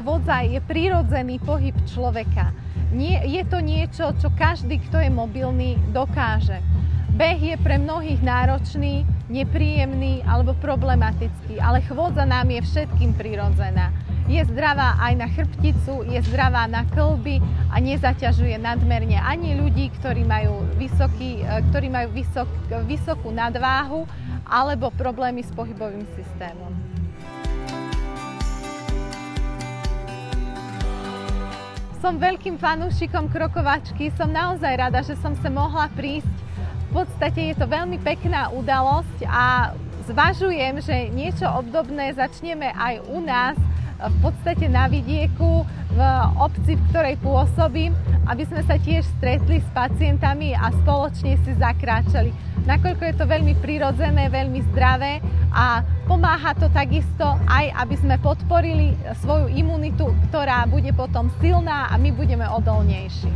chôdza je prirodzený pohyb človeka. Je to niečo, čo každý, kto je mobilný, dokáže. Beh je pre mnohých náročný, nepríjemný alebo problematický, ale chôdza nám je všetkým prirodzená. Je zdravá aj na chrbticu, je zdravá na kĺby a nezaťažuje nadmerne ani ľudí, ktorí majú vysokú nadváhu alebo problémy s pohybovým systémom. Som veľkým fanúšikom krokovačky, som naozaj rada, že som sa mohla prísť. V podstate je to veľmi pekná udalosť a zvažujem, že niečo obdobné začneme aj u nás, v podstate na vidieku, v obci, v ktorej pôsobím, aby sme sa tiež stretli s pacientami a spoločne si zakráčali. Nakoľko je to veľmi prirodzené, veľmi zdravé a pomáha to takisto aj, aby sme podporili svoju imunitu, ktorá bude potom silná a my budeme odolnejší.